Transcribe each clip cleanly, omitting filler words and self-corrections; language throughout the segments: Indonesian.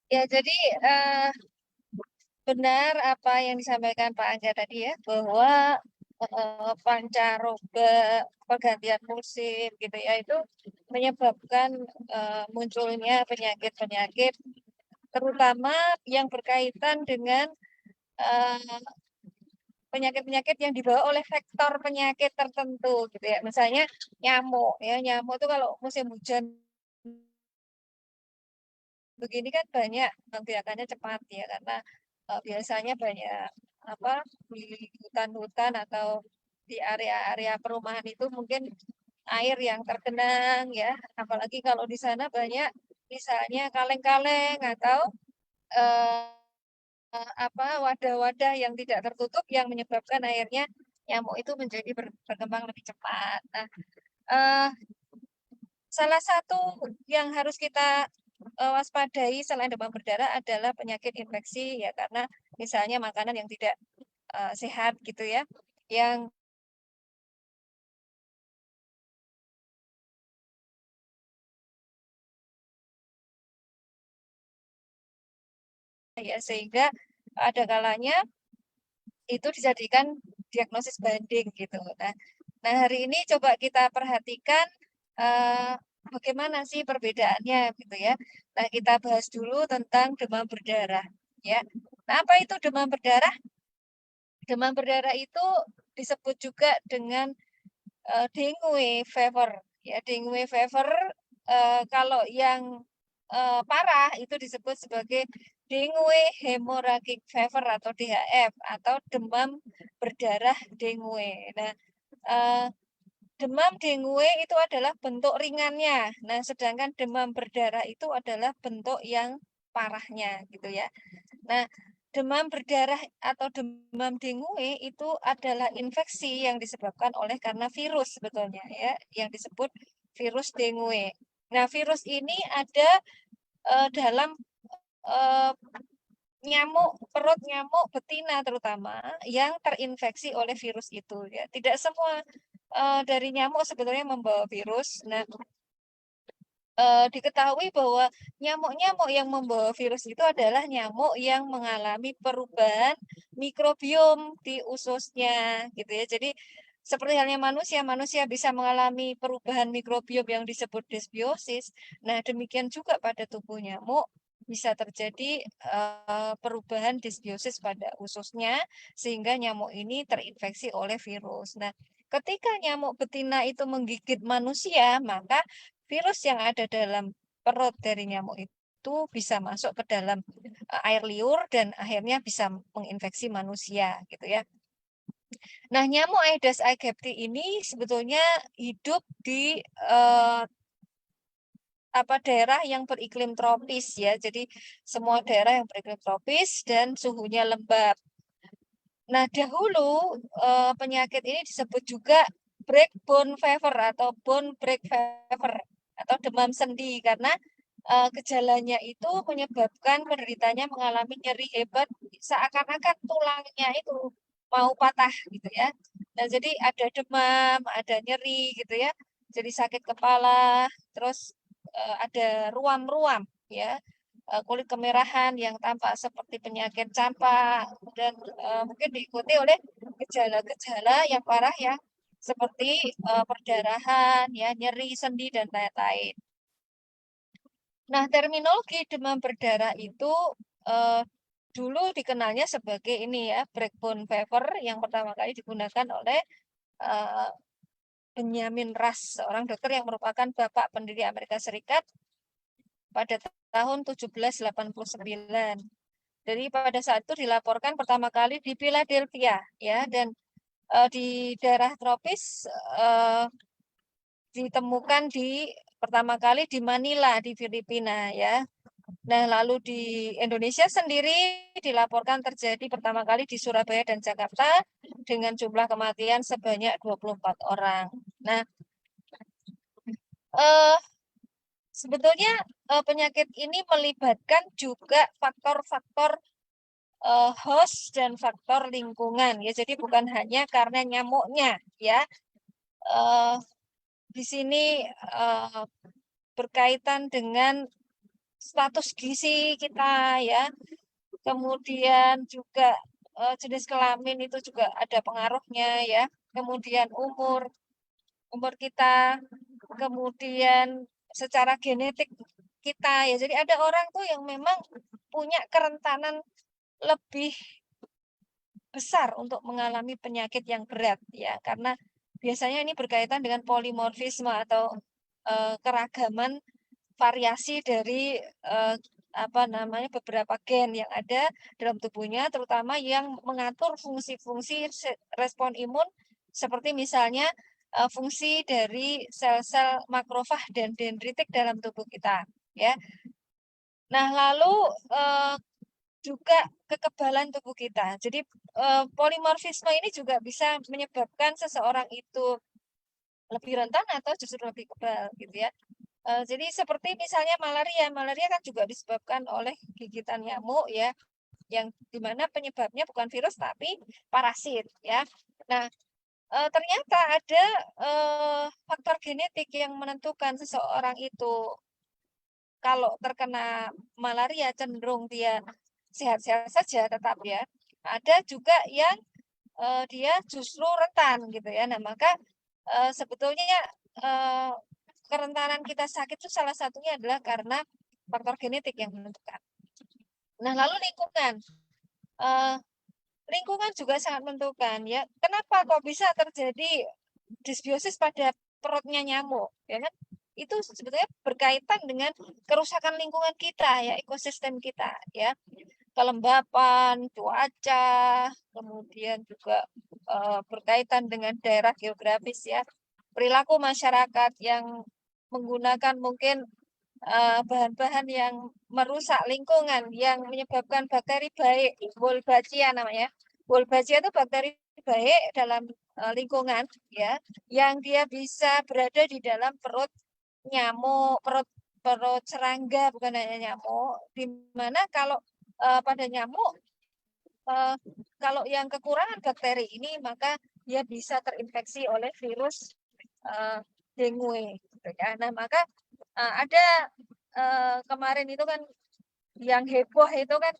Ya, jadi benar apa yang disampaikan Pak Angga tadi ya, bahwa pancaroba, pergantian musim gitu ya, itu menyebabkan munculnya penyakit-penyakit, terutama yang berkaitan dengan eh, penyakit-penyakit yang dibawa oleh vektor penyakit tertentu gitu ya. Misalnya nyamuk ya, nyamuk itu kalau musim hujan begini kan banyak gerakannya cepat ya, karena biasanya banyak apa di hutan-hutan atau di area-area perumahan itu mungkin air yang tergenang ya, apalagi kalau di sana banyak misalnya kaleng-kaleng atau eh, apa wadah-wadah yang tidak tertutup yang menyebabkan airnya nyamuk itu menjadi berkembang lebih cepat. Nah, eh, salah satu yang harus kita waspadai selain demam berdarah adalah penyakit infeksi ya, karena misalnya makanan yang tidak sehat gitu ya, yang ya sehingga ada kalanya itu dijadikan diagnosis banding gitu. Nah, hari ini coba kita perhatikan eh, bagaimana sih perbedaannya gitu ya. Nah, kita bahas dulu tentang demam berdarah ya. Nah, apa itu demam berdarah? Demam berdarah itu disebut juga dengan dengue fever. Ya, dengue fever kalau yang parah itu disebut sebagai dengue hemorrhagic fever atau DHF atau demam berdarah dengue. Nah, eh, demam dengue itu adalah bentuk ringannya. Nah, sedangkan demam berdarah itu adalah bentuk yang parahnya gitu ya. Nah, demam berdarah atau demam dengue itu adalah infeksi yang disebabkan oleh karena virus sebetulnya ya, yang disebut virus dengue. Nah, virus ini ada dalam eh, nyamuk, perut nyamuk betina terutama yang terinfeksi oleh virus itu ya. Tidak semua dari nyamuk sebetulnya membawa virus. Nah, diketahui bahwa nyamuk-nyamuk yang membawa virus itu adalah nyamuk yang mengalami perubahan mikrobiom di ususnya gitu ya. Jadi seperti halnya manusia, manusia bisa mengalami perubahan mikrobiom yang disebut dysbiosis. Nah, demikian juga pada tubuh nyamuk bisa terjadi perubahan dysbiosis pada ususnya sehingga nyamuk ini terinfeksi oleh virus. Nah, ketika nyamuk betina itu menggigit manusia, maka virus yang ada dalam perut dari nyamuk itu bisa masuk ke dalam air liur dan akhirnya bisa menginfeksi manusia gitu ya. Nah, nyamuk Aedes aegypti ini sebetulnya hidup di apa daerah yang beriklim tropis ya. Jadi semua daerah yang beriklim tropis dan suhunya lembab. Nah, dahulu penyakit ini disebut juga breakbone fever atau bone break fever atau demam sendi karena gejalanya itu menyebabkan penderitanya mengalami nyeri hebat seakan-akan tulangnya itu mau patah gitu ya. Nah, jadi ada demam, ada nyeri gitu ya. Jadi sakit kepala, terus ada ruam-ruam ya, kulit kemerahan yang tampak seperti penyakit campak dan mungkin diikuti oleh gejala-gejala yang parah ya seperti perdarahan ya, nyeri sendi dan lain-lain. Nah, terminologi demam berdarah itu eh, dulu dikenalnya sebagai ini ya, breakbone fever yang pertama kali digunakan oleh eh, Benjamin Rush, seorang dokter yang merupakan bapak pendiri Amerika Serikat pada tahun 1789. Jadi pada saat itu dilaporkan pertama kali di Philadelphia ya, dan di daerah tropis eh, ditemukan di pertama kali di Manila di Filipina ya. Nah, lalu di Indonesia sendiri dilaporkan terjadi pertama kali di Surabaya dan Jakarta dengan jumlah kematian sebanyak 24 orang. Nah, eh, sebetulnya penyakit ini melibatkan juga faktor-faktor host dan faktor lingkungan ya. Jadi bukan hanya karena nyamuknya ya. Eh, di sini berkaitan dengan status gizi kita ya. Kemudian juga jenis kelamin itu juga ada pengaruhnya ya. Kemudian umur kita, kemudian secara genetik kita ya. Jadi ada orang tuh yang memang punya kerentanan lebih besar untuk mengalami penyakit yang berat ya, karena biasanya ini berkaitan dengan polimorfisme atau keragaman variasi dari apa namanya beberapa gen yang ada dalam tubuhnya, terutama yang mengatur fungsi-fungsi respon imun seperti misalnya fungsi dari sel-sel makrofag dan dendritik dalam tubuh kita ya. Nah, lalu juga kekebalan tubuh kita. Jadi polimorfisme ini juga bisa menyebabkan seseorang itu lebih rentan atau justru lebih kebal gitu ya. Jadi seperti misalnya malaria, malaria kan juga disebabkan oleh gigitan nyamuk ya, yang dimana penyebabnya bukan virus tapi parasit ya. Nah, ternyata ada faktor genetik yang menentukan seseorang itu kalau terkena malaria cenderung dia sehat-sehat saja tetap ya. Ada juga yang dia justru rentan gitu ya. Nah, maka sebetulnya eh, kerentanan kita sakit itu salah satunya adalah karena faktor genetik yang menentukan. Nah, lalu lingkungan. Eh, lingkungan juga sangat menentukan ya. Kenapa kok bisa terjadi disbiosis pada perutnya nyamuk, ya kan? Itu sebetulnya berkaitan dengan kerusakan lingkungan kita ya, ekosistem kita ya. Kelembapan, cuaca, kemudian juga berkaitan dengan daerah geografis ya. Perilaku masyarakat yang menggunakan mungkin bahan-bahan yang merusak lingkungan, yang menyebabkan bakteri baik, Wolbachia namanya. Wolbachia itu bakteri baik dalam lingkungan ya, yang dia bisa berada di dalam perut nyamuk, perut perut serangga, bukan hanya nyamuk, di mana kalau pada nyamuk eh, kalau yang kekurangan bakteri ini maka dia bisa terinfeksi oleh virus eh, dengue gitu ya. Nah, maka ada kemarin itu kan yang heboh itu kan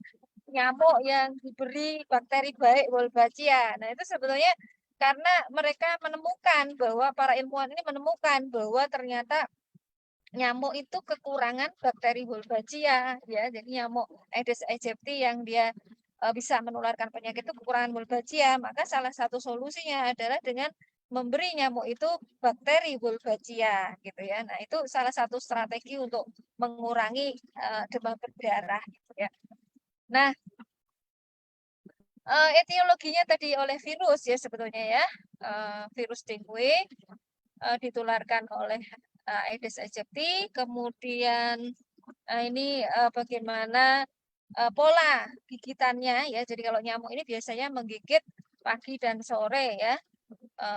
nyamuk yang diberi bakteri baik Wolbachia. Nah, itu sebetulnya karena mereka menemukan bahwa para ilmuwan ini menemukan bahwa ternyata nyamuk itu kekurangan bakteri Wolbachia ya. Jadi nyamuk Aedes aegypti yang dia bisa menularkan penyakit itu kekurangan Wolbachia. Maka salah satu solusinya adalah dengan memberi nyamuk itu bakteri Wolbachia gitu ya. Nah, itu salah satu strategi untuk mengurangi demam berdarah gitu ya. Nah, etiologinya tadi oleh virus ya sebetulnya ya. Virus dengue ditularkan oleh Aedes aegypti, kemudian ini bagaimana pola gigitannya ya. Jadi kalau nyamuk ini biasanya menggigit pagi dan sore ya.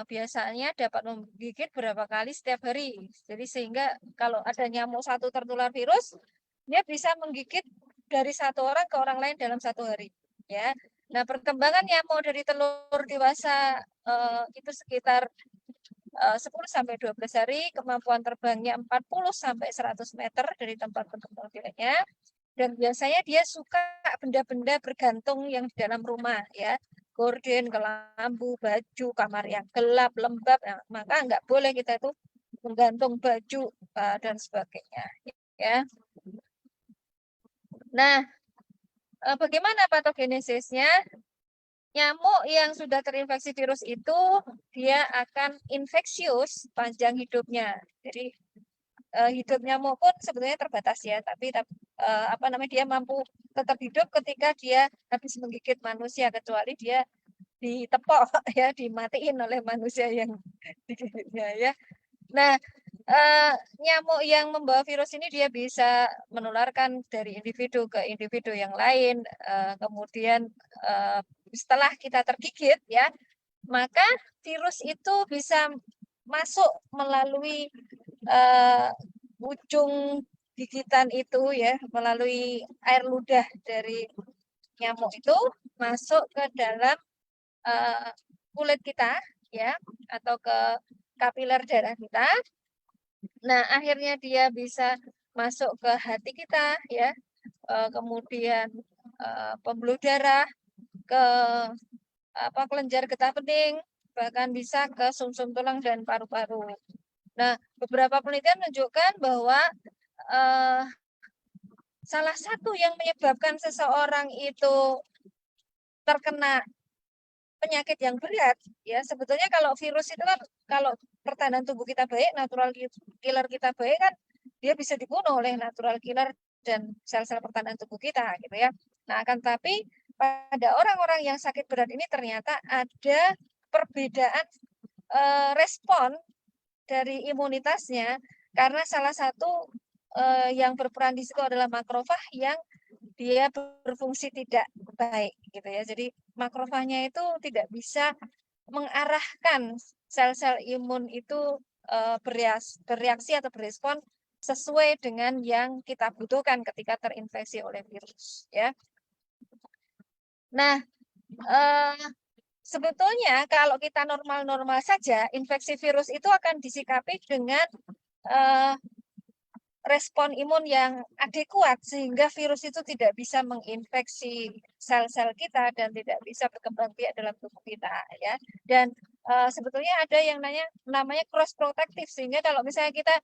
Biasanya dapat menggigit berapa kali setiap hari. Jadi sehingga kalau ada nyamuk satu tertular virus, dia bisa menggigit dari satu orang ke orang lain dalam satu hari. Ya. Nah, perkembangan nyamuk dari telur dewasa itu sekitar 10 sampai 12 hari, kemampuan terbangnya 40 sampai 100 meter dari tempat berkembang biaknya. Dan biasanya dia suka benda-benda bergantung yang di dalam rumah ya. Gorden, kelambu, baju, kamar yang gelap, lembab. Nah, maka nggak boleh kita itu menggantung baju dan sebagainya. Ya. Nah, bagaimana patogenesisnya? Nyamuk yang sudah terinfeksi virus itu dia akan infeksius panjang hidupnya. Jadi hidup nyamuk pun sebetulnya terbatas ya, tapi apa namanya dia mampu tetap hidup ketika dia habis menggigit manusia, kecuali dia ditepok ya, dimatiin oleh manusia yang digigitnya ya. Nah, nyamuk yang membawa virus ini dia bisa menularkan dari individu ke individu yang lain. Kemudian setelah kita tergigit ya, maka virus itu bisa masuk melalui ujung gigitan itu ya, melalui air ludah dari nyamuk itu masuk ke dalam kulit kita ya, atau ke kapiler darah kita. Nah, akhirnya dia bisa masuk ke hati kita ya, kemudian pembuluh darah, ke kelenjar getah bening, bahkan bisa ke sumsum tulang dan paru-paru. Nah, beberapa penelitian menunjukkan bahwa salah satu yang menyebabkan seseorang itu terkena penyakit yang berat, ya sebetulnya kalau virus itu kan, kalau pertahanan tubuh kita baik, natural killer kita baik kan, dia bisa dibunuh oleh natural killer dan sel-sel pertahanan tubuh kita gitu ya. Nah, akan tapi pada orang-orang yang sakit berat ini ternyata ada perbedaan respon dari imunitasnya, karena salah satu yang berperan di situ adalah makrofag yang dia berfungsi tidak baik gitu ya. Jadi makrofagnya itu tidak bisa mengarahkan sel-sel imun itu bereaksi atau berespon sesuai dengan yang kita butuhkan ketika terinfeksi oleh virus ya. Nah, sebetulnya kalau kita normal-normal saja, infeksi virus itu akan disikapi dengan respon imun yang adekuat sehingga virus itu tidak bisa menginfeksi sel-sel kita dan tidak bisa berkembang biak dalam tubuh kita ya. Dan sebetulnya ada yang namanya cross protective, sehingga kalau misalnya kita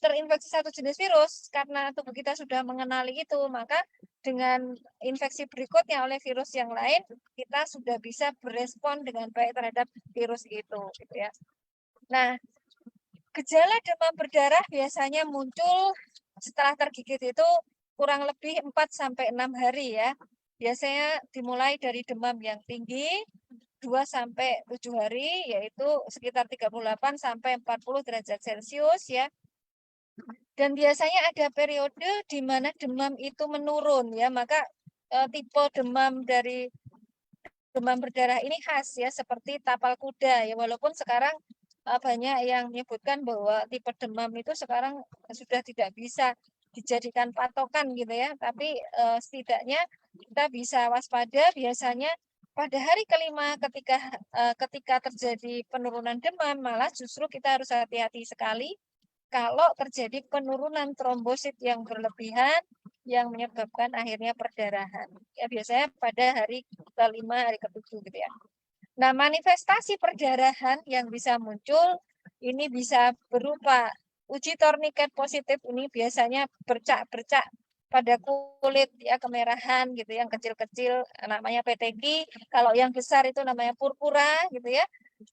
terinfeksi satu jenis virus karena tubuh kita sudah mengenali itu, maka dengan infeksi berikutnya oleh virus yang lain kita sudah bisa berespon dengan baik terhadap virus itu gitu ya. Nah, gejala demam berdarah biasanya muncul setelah tergigit itu kurang lebih 4-6 hari ya. Biasanya dimulai dari demam yang tinggi 2-7 hari, yaitu sekitar 38-40 derajat Celcius ya. Dan biasanya ada periode di mana demam itu menurun ya, maka tipe demam dari demam berdarah ini khas ya, seperti tapal kuda ya, walaupun sekarang banyak yang menyebutkan bahwa tipe demam itu sekarang sudah tidak bisa dijadikan patokan gitu ya, tapi setidaknya kita bisa waspada. Biasanya pada hari kelima ketika terjadi penurunan demam, malah justru kita harus hati-hati sekali kalau terjadi penurunan trombosit yang berlebihan yang menyebabkan akhirnya perdarahan. Ya biasanya pada hari kelima, hari ketujuh gitu ya. Nah, manifestasi perdarahan yang bisa muncul ini bisa berupa uji torniket positif, ini biasanya bercak-bercak pada kulit ya, kemerahan gitu, yang kecil-kecil namanya peteki, kalau yang besar itu namanya purpura gitu ya.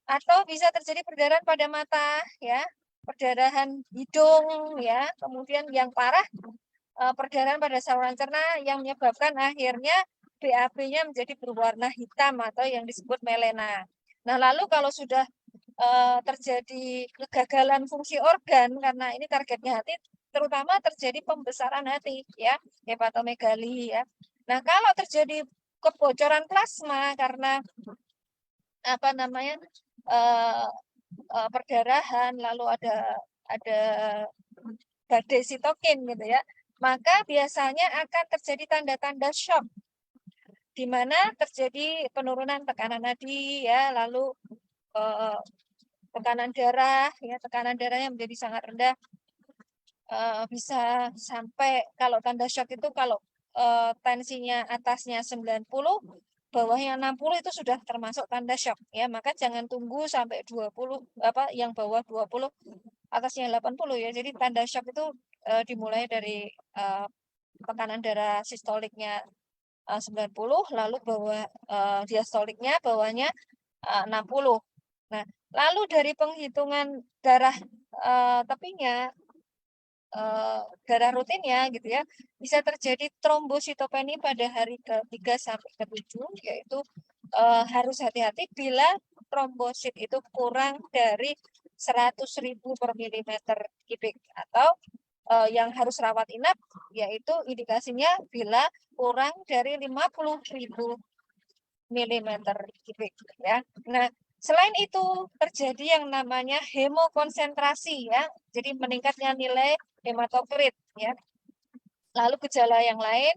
Atau bisa terjadi perdarahan pada mata ya, perdarahan hidung ya, kemudian yang parah perdarahan pada saluran cerna yang menyebabkan akhirnya BAB-nya menjadi berwarna hitam atau yang disebut melena. Nah, lalu kalau sudah terjadi kegagalan fungsi organ, karena ini targetnya hati, terutama terjadi pembesaran hati ya, hepatomegali ya. Nah, kalau terjadi kebocoran plasma karena perdarahan, lalu ada badai sitokin gitu ya, maka biasanya akan terjadi tanda-tanda shock, di mana terjadi penurunan tekanan nadi ya, lalu tekanan darah ya, tekanan darahnya menjadi sangat rendah, bisa sampai, kalau tanda shock itu kalau tensinya atasnya 90, bawahnya 60 itu sudah termasuk tanda shock ya, maka jangan tunggu sampai 20 yang bawah 20 atasnya 80 ya. Jadi tanda shock itu dimulai dari tekanan darah sistoliknya 90, lalu bawah diastoliknya bawahnya 60. Nah, lalu dari penghitungan darah tepinya, darah rutinnya gitu ya, bisa terjadi trombositopeni pada hari ke-3 sampai ke-7, yaitu harus hati-hati bila trombosit itu kurang dari 100.000 per milimeter kubik, atau yang harus rawat inap, yaitu indikasinya bila kurang dari 50.000 milimeter kubik ya. Nah, selain itu terjadi yang namanya hemokonsentrasi ya, jadi meningkatnya nilai hematokrit ya. Lalu gejala yang lain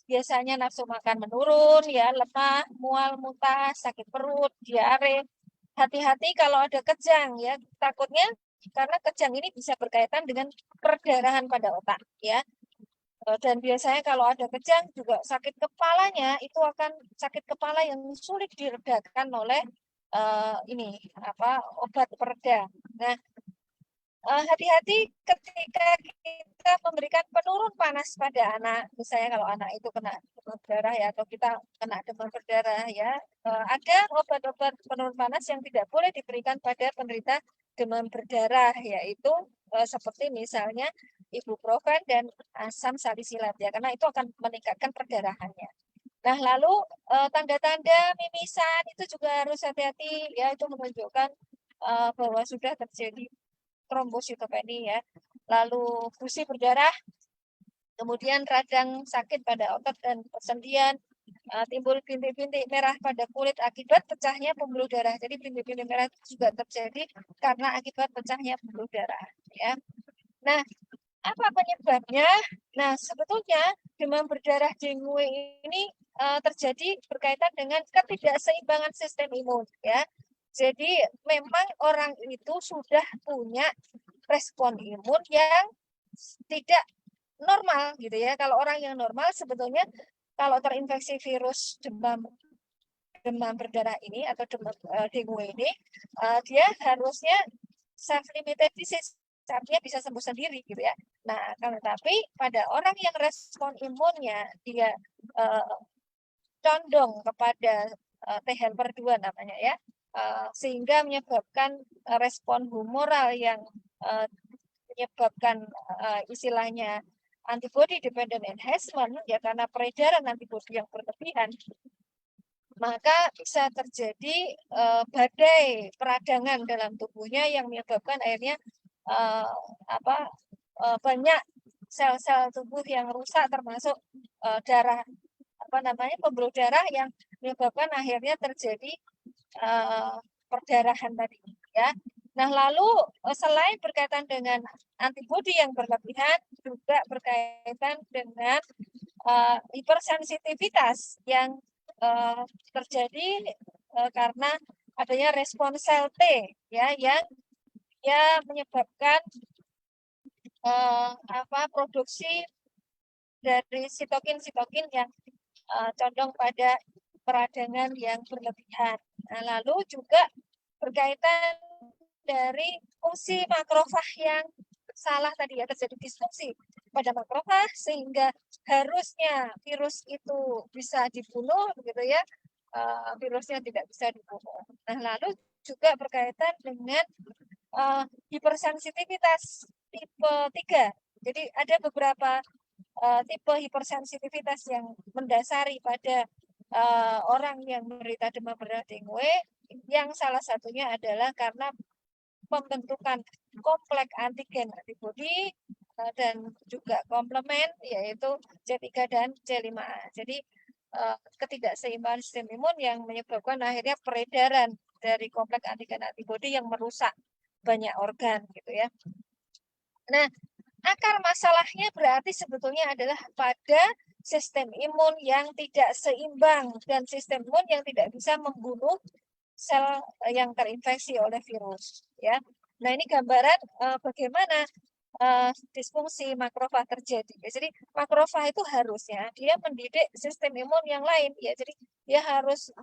biasanya nafsu makan menurun ya, lemah, mual, muntah, sakit perut, diare. Hati-hati kalau ada kejang ya, takutnya karena kejang ini bisa berkaitan dengan perdarahan pada otak ya. Dan biasanya kalau ada kejang juga sakit kepalanya itu akan sakit kepala yang sulit diredakan oleh ini obat pereda. Nah, hati-hati ketika kita memberikan penurun panas pada anak, misalnya kalau anak itu kena demam berdarah ya, atau kita kena demam berdarah ya, ada obat-obat penurun panas yang tidak boleh diberikan pada penderita demam berdarah, yaitu seperti misalnya ibuprofen dan asam salisilat ya, karena itu akan meningkatkan perdarahannya. Nah, lalu tanda-tanda mimisan itu juga harus hati-hati ya, itu menunjukkan bahwa sudah terjadi trombositopeni ya. Lalu gusi berdarah, kemudian radang sakit pada otot dan persendian, timbul bintik-bintik merah pada kulit akibat pecahnya pembuluh darah. Jadi bintik-bintik merah juga terjadi karena akibat pecahnya pembuluh darah ya. Nah, apa penyebabnya? Nah, sebetulnya demam berdarah dengue ini terjadi berkaitan dengan ketidakseimbangan sistem imun ya. Jadi memang orang itu sudah punya respon imun yang tidak normal gitu ya. Kalau orang yang normal sebetulnya kalau terinfeksi virus demam berdarah ini atau demam dengue ini, dia harusnya self limited disease, artinya bisa sembuh sendiri gitu ya. Nah, tapi pada orang yang respon imunnya dia condong kepada T helper 2 namanya ya, sehingga menyebabkan respon humoral yang menyebabkan istilahnya antibody dependent enhancement ya, karena peredaran antibody yang berlebihan, maka bisa terjadi badai peradangan dalam tubuhnya yang menyebabkan akhirnya banyak sel-sel tubuh yang rusak, termasuk darah pembuluh darah yang menyebabkan akhirnya terjadi perdarahan tadi ya. Nah, lalu selain berkaitan dengan antibodi yang berlebihan, juga berkaitan dengan hipersensitivitas yang terjadi karena adanya respon sel T ya, yang menyebabkan produksi dari sitokin yang condong pada peradangan yang berlebihan. Nah, lalu juga berkaitan dari fungsi makrofag yang salah tadi ya, terjadi disfungsi pada makrofag sehingga harusnya virus itu bisa dibunuh begitu ya, virusnya tidak bisa dibunuh. Nah, lalu juga berkaitan dengan hipersensitivitas tipe 3. Jadi ada beberapa tipe hipersensitivitas yang mendasari pada orang yang menderita demam berdarah dengue, yang salah satunya adalah karena pembentukan kompleks antigen antibodi dan juga komplement yaitu C3 dan C5A. Jadi ketidakseimbangan sistem imun yang menyebabkan akhirnya peredaran dari kompleks antigen antibodi yang merusak banyak organ gitu ya. Nah, akar masalahnya berarti sebetulnya adalah pada sistem imun yang tidak seimbang dan sistem imun yang tidak bisa membunuh sel yang terinfeksi oleh virus ya. Nah, ini gambaran bagaimana disfungsi makrofag terjadi. Ya, jadi makrofag itu harusnya dia mendidik sistem imun yang lain ya. Jadi dia harus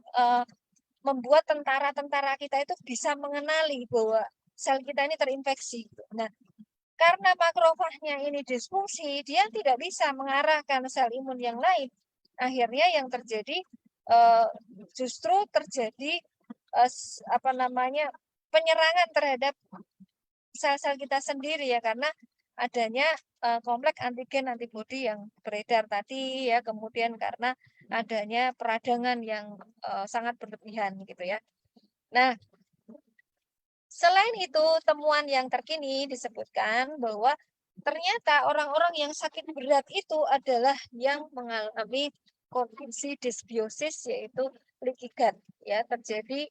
membuat tentara-tentara kita itu bisa mengenali bahwa sel kita ini terinfeksi. Nah, karena makrofagnya ini disfungsi, dia tidak bisa mengarahkan sel imun yang lain. Akhirnya yang terjadi justru terjadi penyerangan terhadap sel-sel kita sendiri ya, karena adanya kompleks antigen antibodi yang beredar tadi ya, kemudian karena adanya peradangan yang sangat berlebihan gitu ya. Nah, selain itu, temuan yang terkini disebutkan bahwa ternyata orang-orang yang sakit berat itu adalah yang mengalami kondisi dysbiosis, yaitu leaky gut ya, terjadi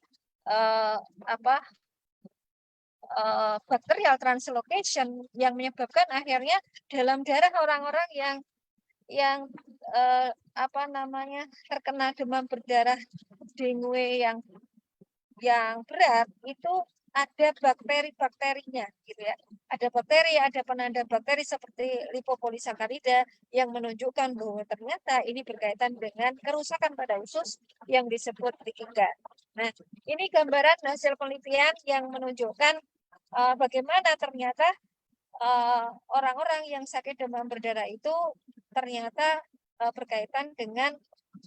bacterial translocation yang menyebabkan akhirnya dalam darah orang-orang yang terkena demam berdarah dengue yang berat itu ada bakteri-bakterinya gitu ya. Ada bakteri, ada penanda bakteri seperti lipopolisakarida yang menunjukkan bahwa ternyata ini berkaitan dengan kerusakan pada usus yang disebut likigan. Nah, ini gambaran hasil penelitian yang menunjukkan bagaimana ternyata orang-orang yang sakit demam berdarah itu ternyata berkaitan dengan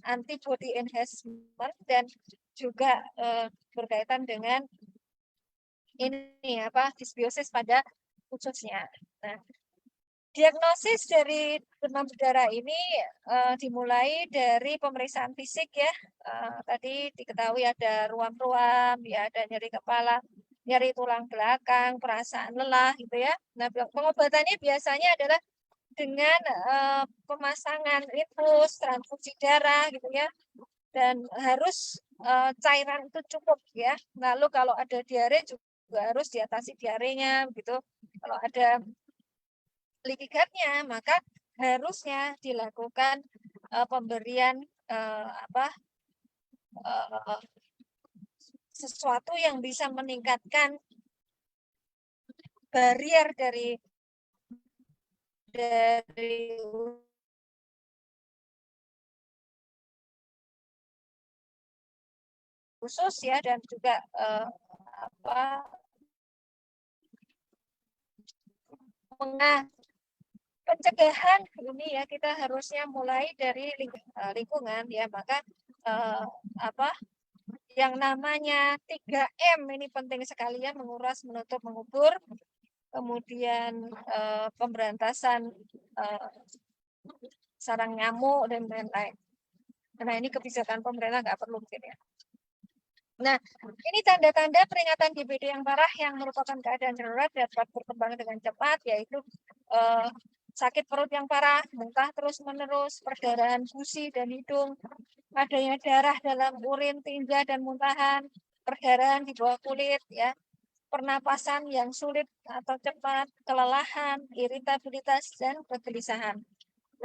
antibody enhancement dan juga berkaitan dengan ini apa disbiosis pada ususnya. Nah, diagnosis dari demam berdarah ini dimulai dari pemeriksaan fisik ya. Tadi diketahui ada ruam-ruam, ya ada nyeri kepala, nyeri tulang belakang, perasaan lelah gitu ya. Nah, pengobatannya biasanya adalah dengan pemasangan infus, transfusi darah gitu ya. Dan harus cairan itu cukup ya. Lalu kalau ada diare juga harus diatasi diarenya begitu. Kalau ada leaky gut-nya maka harusnya dilakukan pemberian apa sesuatu yang bisa meningkatkan barrier dari usus ya dan juga apa pencegahan ini ya kita harusnya mulai dari lingkungan ya maka apa yang namanya 3M ini penting sekali ya menguras menutup mengubur kemudian pemberantasan sarang nyamuk dan lain-lain. Nah ini kebijakan pemerintah nggak perlu mungkin ya. Nah, ini tanda-tanda peringatan DBD yang parah yang merupakan keadaan darurat dapat berkembang dengan cepat, yaitu sakit perut yang parah, muntah terus-menerus, perdarahan gusi dan hidung, adanya darah dalam urin, tinja, dan muntahan, perdarahan di bawah kulit, ya, pernapasan yang sulit atau cepat, kelelahan, iritabilitas, dan kegelisahan.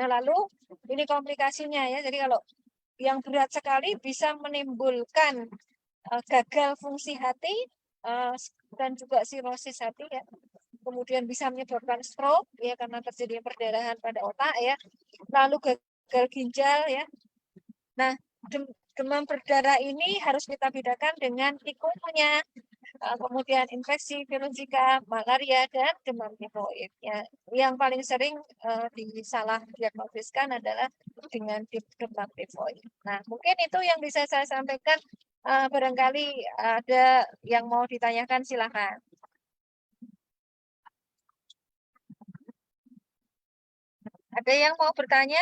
Nah, lalu ini komplikasinya ya, jadi kalau yang berat sekali bisa menimbulkan gagal fungsi hati dan juga sirosis hati ya. Kemudian bisa menyebabkan stroke ya karena terjadi perdarahan pada otak ya. Lalu gagal ginjal ya. Nah, demam berdarah ini harus kita bedakan dengan tikumnya, kemudian infeksi virus Zika, malaria dan demam tifoid ya. Yang paling sering disalah diagnosiskan adalah dengan demam tifoid. Nah, mungkin itu yang bisa saya sampaikan. Barangkali ada yang mau ditanyakan silakan. Ada yang mau bertanya?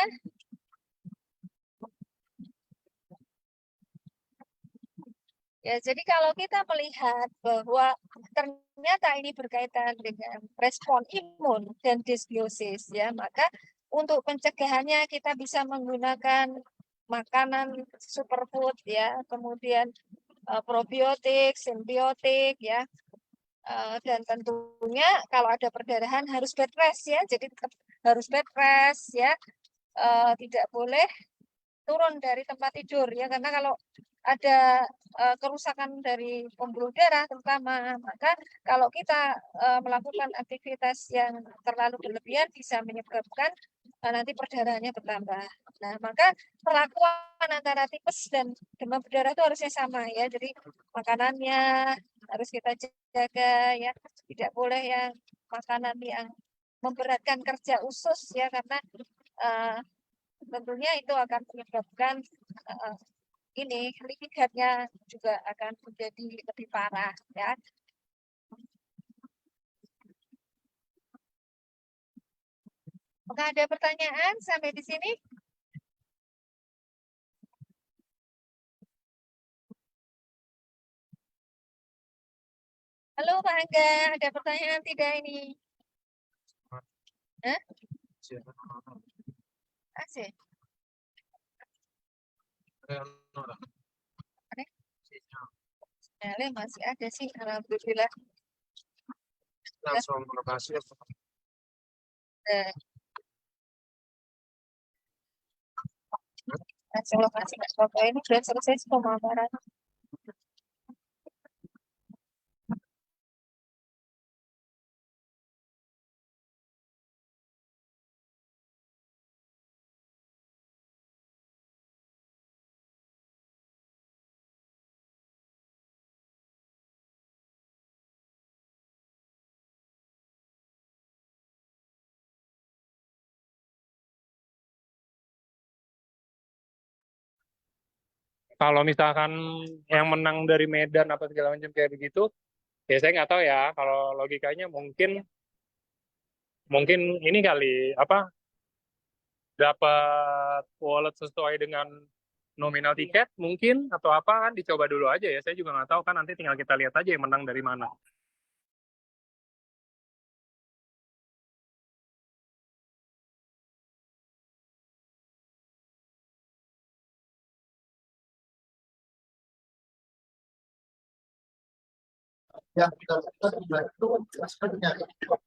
Ya, jadi kalau kita melihat bahwa ternyata ini berkaitan dengan respon imun dan disbiosis, ya, maka untuk pencegahannya kita bisa menggunakan makanan superfood, ya, kemudian probiotik, simbiotik, ya, dan tentunya kalau ada perdarahan harus bed rest, ya, jadi tetap harus bed rest, ya, tidak boleh turun dari tempat tidur ya karena kalau ada kerusakan dari pembuluh darah terutama maka kalau kita melakukan aktivitas yang terlalu berlebihan bisa menyebabkan nanti perdarahannya bertambah. Nah, maka perlakuan antara tipes dan demam berdarah itu harusnya sama ya. Jadi makanannya harus kita jaga ya. Tidak boleh yang makanan yang memberatkan kerja usus ya karena uh, tentunya itu akan menyebabkan uh, ini leaky gut-nya juga akan menjadi lebih parah ya. Apakah ada pertanyaan sampai di sini? Halo Pak Angga, ada pertanyaan tidak ini? Hah? Asik. Ada? Masih ada sih, alhamdulillah. Langsung lokasi langsung lokasi nggak apa-apa ini sudah selesai pemaparan. Kalau misalkan yang menang dari Medan apa segala macam kayak begitu, ya saya nggak tahu ya. Kalau logikanya mungkin mungkin ini kali apa dapat wallet sesuai dengan nominal tiket mungkin atau apa kan dicoba dulu aja ya. Saya juga nggak tahu kan nanti tinggal kita lihat aja yang menang dari mana.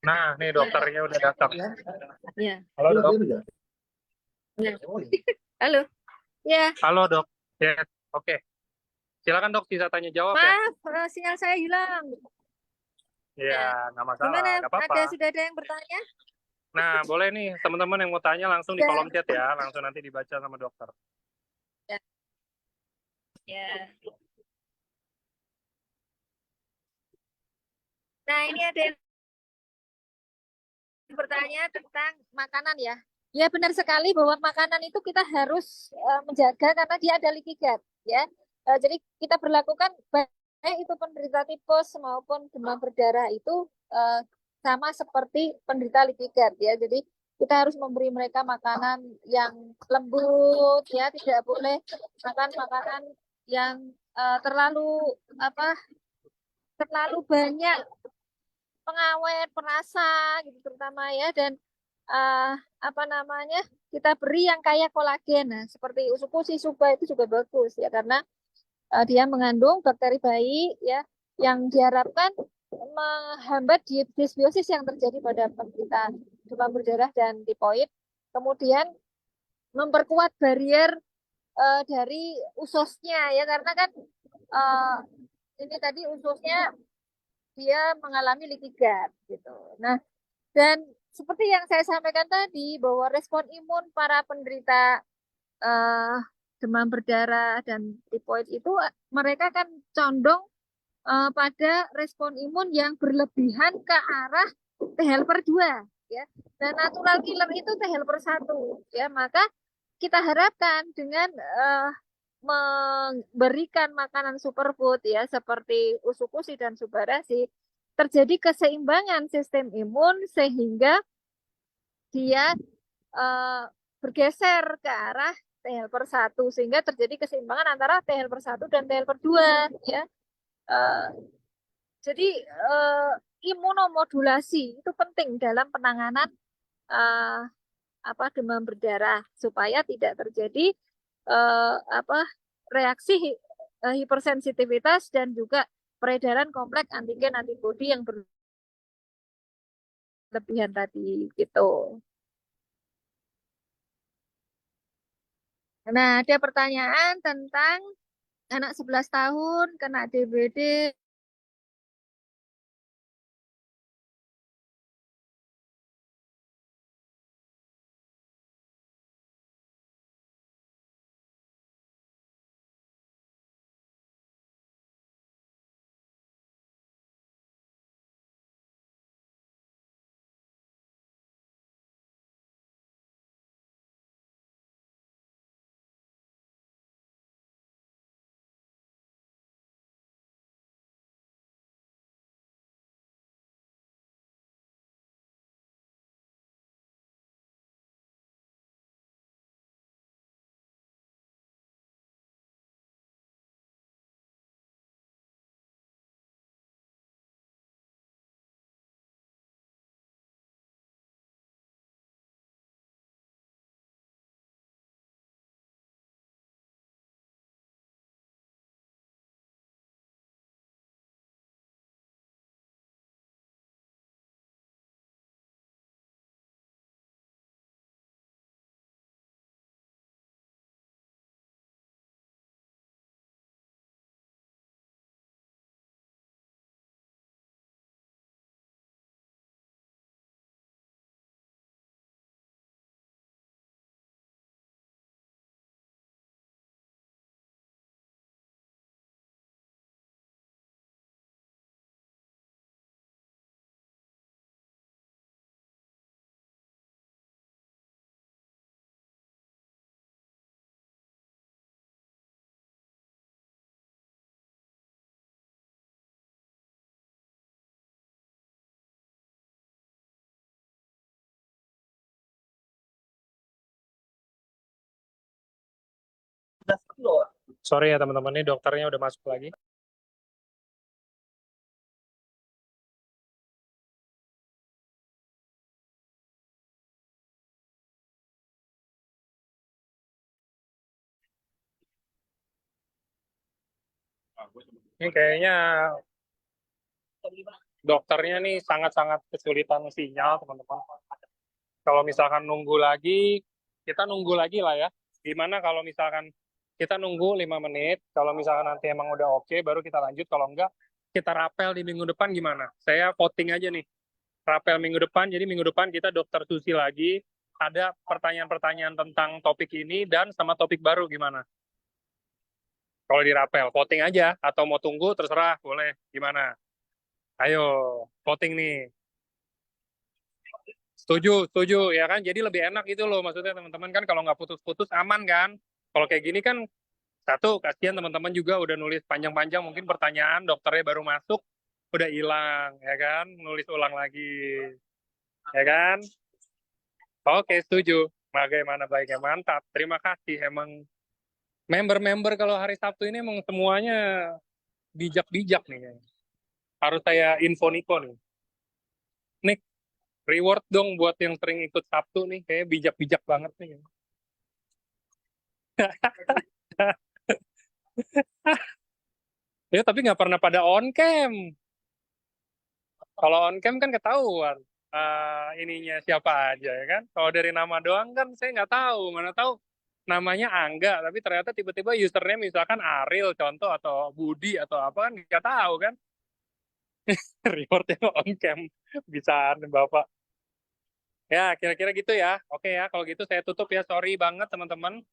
Nah, nih dokternya udah datang. Ya, Halo dok. ya. Halo. Ya, Halo dok. Ya, oke. Silakan dok, bisa tanya jawab ya. maaf, sinyal saya hilang. Ya, Ya, nggak masalah, gimana? nggak apa-apa. Sudah ada yang bertanya? Nah, boleh nih teman-teman yang mau tanya langsung di Sudah. kolom chat ya, langsung nanti dibaca sama dokter. Ya, ya. Nah, ini ada yang bertanya tentang makanan ya. Ya, benar sekali bahwa makanan itu kita harus menjaga karena dia ada leaky gut ya. Jadi kita berlakukan baik itu penderita tipes maupun demam berdarah itu sama seperti penderita leaky gut ya. Jadi kita harus memberi mereka makanan yang lembut ya, tidak boleh makan makanan yang terlalu apa terlalu banyak pengawet, perasa gitu terutama ya dan uh, apa namanya kita beri yang kaya kolagen. Nah, seperti usuku suba itu juga bagus ya karena dia mengandung bakteri baik ya yang diharapkan menghambat disbiosis yang terjadi pada penderita demam berdarah dan tipoid. Kemudian memperkuat barier dari ususnya ya karena kan uh, ini tadi ususnya dia mengalami leaky gut gitu. Nah, dan seperti yang saya sampaikan tadi, bahwa respon imun para penderita eh, demam berdarah dan tipoid itu mereka kan condong pada respon imun yang berlebihan ke arah T helper 2 ya. Dan natural killer itu T helper 1 ya. Maka kita harapkan dengan memberikan makanan superfood ya seperti usukusi dan subarasi terjadi keseimbangan sistem imun sehingga dia eh, bergeser ke arah T helper 1 sehingga terjadi keseimbangan antara T helper 1 dan T helper 2 ya. Eh, jadi eh, imunomodulasi itu penting dalam penanganan eh, demam berdarah supaya tidak terjadi apa reaksi hipersensitivitas dan juga peredaran kompleks antigen antibodi yang berlebihan tadi gitu. Nah, ada pertanyaan tentang anak 11 tahun kena DBD Sorry ya teman-teman, ini dokternya udah masuk lagi. Ini kayaknya dokternya nih sangat-sangat kesulitan sinyal, teman-teman. Kalau misalkan nunggu lagi, kita nunggu lagi lah ya. Gimana kalau misalkan kita nunggu 5 menit, kalau misalkan nanti emang udah oke, baru kita lanjut. Kalau enggak, kita rapel di minggu depan gimana? Saya voting aja nih, rapel minggu depan. Jadi minggu depan kita dokter Susi lagi, ada pertanyaan-pertanyaan tentang topik ini, dan sama topik baru gimana? Kalau di rapel, voting aja. Atau mau tunggu, terserah, boleh. Gimana? Ayo, voting nih. Setuju, setuju ya kan? Jadi lebih enak gitu loh maksudnya teman-teman kan kalau nggak putus-putus aman kan? Kalau kayak gini kan satu kasihan teman-teman juga udah nulis panjang-panjang mungkin pertanyaan dokternya baru masuk udah hilang ya kan? Nulis ulang lagi ya kan? Oke setuju. Bagaimana baiknya mantap. Terima kasih emang member-member kalau hari Sabtu ini emang semuanya bijak-bijak nih. Harus saya info Niko nih. Nick, reward dong buat yang sering ikut Sabtu nih. Kayak bijak-bijak banget nih. Ya, tapi nggak pernah pada on cam. Kalau on cam kan ketahuan ininya siapa aja ya kan. Kalau dari nama doang kan saya nggak tahu. Mana tahu namanya Angga, tapi ternyata tiba-tiba username misalkan Ariel contoh atau Budi atau apa kan nggak tahu kan. Rewardnya on cam bisa Bapak. Ya, kira-kira gitu ya. Oke ya, kalau gitu saya tutup ya. Sorry banget teman-teman.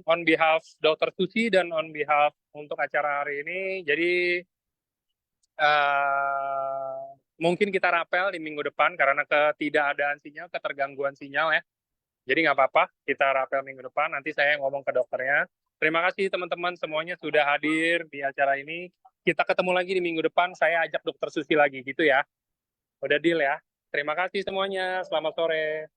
On behalf Dr. Susi dan on behalf untuk acara hari ini. Jadi eh mungkin kita rapel di minggu depan karena ketidakadaan sinyal, ketergangguan sinyal ya. Jadi nggak apa-apa, kita rapel minggu depan. Nanti saya ngomong ke dokternya. Terima kasih teman-teman semuanya sudah hadir di acara ini. Kita ketemu lagi di minggu depan. Saya ajak dokter Susi lagi gitu ya. Udah deal ya. Terima kasih semuanya. Selamat sore.